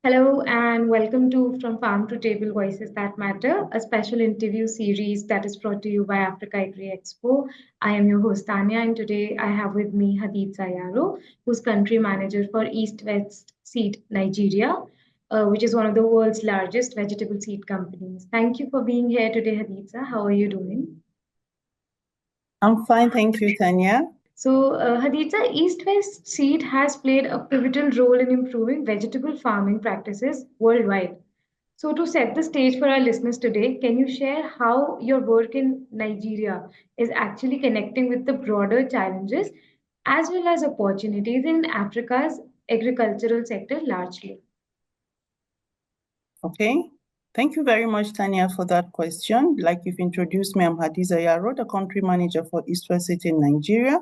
Hello and welcome to From Farm to Table Voices That Matter, a special interview series that is brought to you by Africa Agri Expo. I am your host Tanya, and today I have with me Hadiza Yaro, who's country manager for East West Seed Nigeria, which is one of the world's largest vegetable seed companies. Thank you for being here today, Hadiza. How are you doing? I'm fine, thank you, Tanya. So, Hadiza, East West Seed has played a pivotal role in improving vegetable farming practices worldwide. So, to set the stage for our listeners today, can you share how your work in Nigeria is actually connecting with the broader challenges as well as opportunities in Africa's agricultural sector largely? Okay, thank you very much, Tanya, for that question. Like you've introduced me, I'm Hadiza Yaro, the country manager for East West City in Nigeria.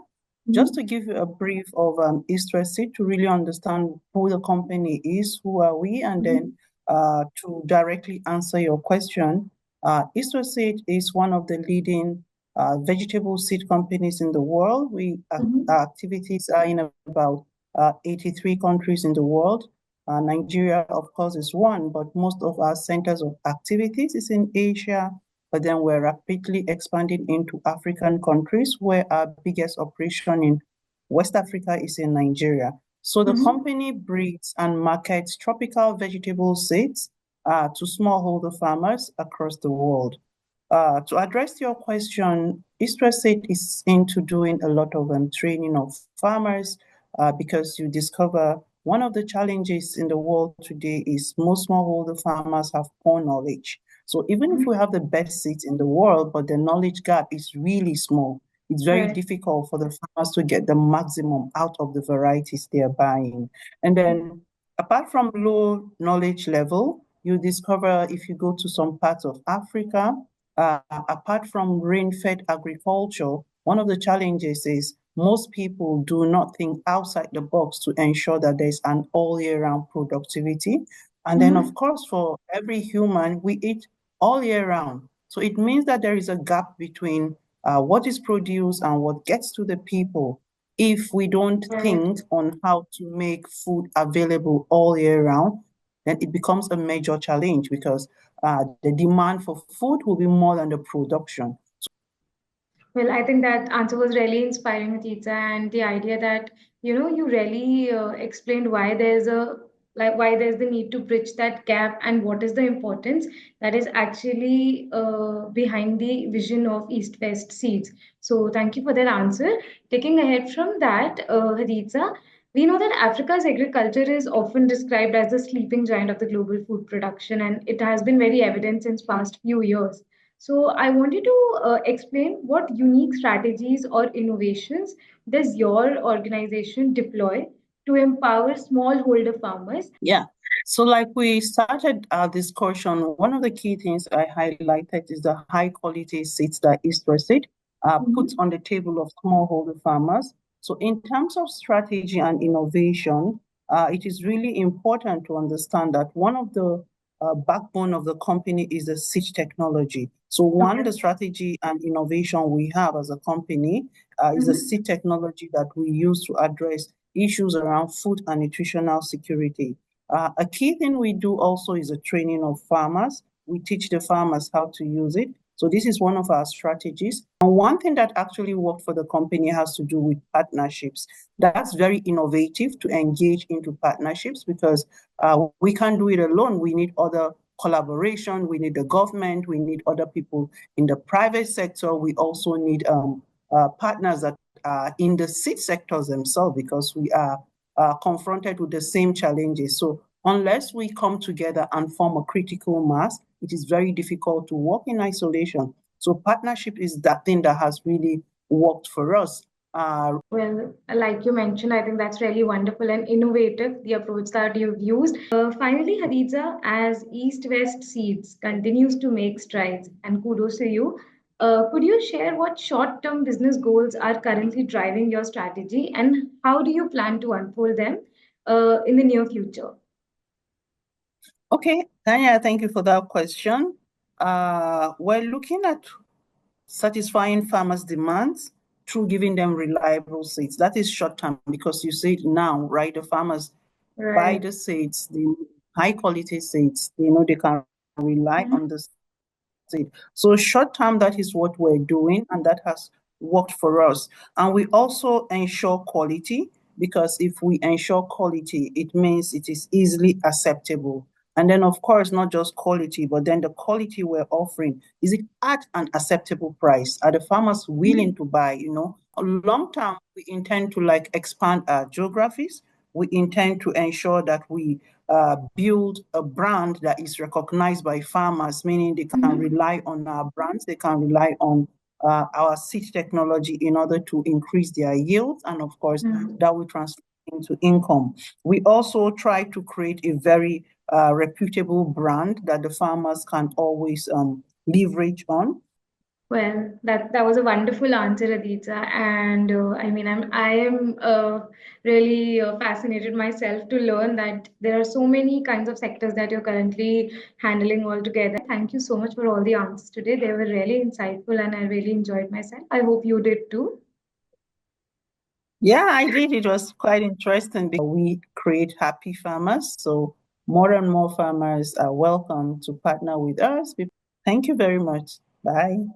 Just to give you a brief of East West City to really understand who the company is, who are we, and then to directly answer your question, East West Seed is one of the leading vegetable seed companies in the world. Our activities are in about 83 countries in the world. Nigeria, of course, is one, but most of our centers of activities is in Asia, but then we're rapidly expanding into African countries where our biggest operation in West Africa is in Nigeria. So the company breeds and markets tropical vegetable seeds to smallholder farmers across the world. To address your question, East West Seed is into doing a lot of training of farmers because you discover one of the challenges in the world today is most smallholder farmers have poor knowledge. So even if we have the best seeds in the world, but the knowledge gap is really small, it's very difficult for the farmers to get the maximum out of the varieties they are buying. And then apart from low knowledge level, you discover if you go to some parts of Africa, apart from rain-fed agriculture, one of the challenges is most people do not think outside the box to ensure that there's an all-year-round productivity. And then, of course, for every human, we eat all year round. So it means that there is a gap between what is produced and what gets to the people. If we don't think on how to make food available all year round, then it becomes a major challenge because the demand for food will be more than the production. Well, I think that answer was really inspiring, Hatice, and the idea that you really explained why there's a why there's the need to bridge that gap and what is the importance that is actually behind the vision of East West Seeds. So thank you for that answer. Taking ahead from that, Hadiza, we know that Africa's agriculture is often described as the sleeping giant of the global food production, and it has been very evident since past few years. So I wanted to explain what unique strategies or innovations does your organization deploy to empower smallholder farmers? Yeah. So like we started our discussion, one of the key things I highlighted is the high quality seeds that East West Seed puts on the table of smallholder farmers. So in terms of strategy and innovation, it is really important to understand that one of the backbone of the company is the seed technology. So one, the strategy and innovation we have as a company is the seed technology that we use to address issues around food and nutritional security. A key thing we do also is the training of farmers. We teach the farmers how to use it. So this is one of our strategies. And one thing that actually worked for the company has to do with partnerships. That's very innovative to engage into partnerships because we can't do it alone. We need other collaboration. We need the government. We need other people in the private sector. We also need partners that in the seed sectors themselves because we are confronted with the same challenges. So unless we come together and form a critical mass, it is very difficult to work in isolation. So partnership is that thing that has really worked for us. Well, like you mentioned, I think that's really wonderful and innovative, the approach that you've used. Finally, Hadiza, as East West Seeds continues to make strides, and kudos to you, could you share what short term business goals are currently driving your strategy and how do you plan to unfold them in the near future? Okay, Tanya, thank you for that question. We're looking at satisfying farmers' demands through giving them reliable seeds. That is short term because you say it now, right? The farmers buy the seeds, they high quality seeds. They can rely Mhm. on the seed. So short term, that is what we're doing, and that has worked for us. And we also ensure quality, because if we ensure quality, it means it is easily acceptable. And then, of course, not just quality, but then the quality we're offering, is it at an acceptable price? Are the farmers willing to buy? Long term, we intend to expand our geographies. We intend to ensure that we build a brand that is recognized by farmers, meaning they can Mhm. rely on our brands, they can rely on our seed technology in order to increase their yields, and of course, Mhm. that will translate into income. We also try to create a very reputable brand that the farmers can always leverage on. Well, that was a wonderful answer, Aditya. And I mean, I am really fascinated myself to learn that there are so many kinds of sectors that you're currently handling altogether. Thank you so much for all the answers today. They were really insightful, and I really enjoyed myself. I hope you did too. Yeah, I did. It was quite interesting because we create happy farmers. So more and more farmers are welcome to partner with us. Thank you very much. Bye.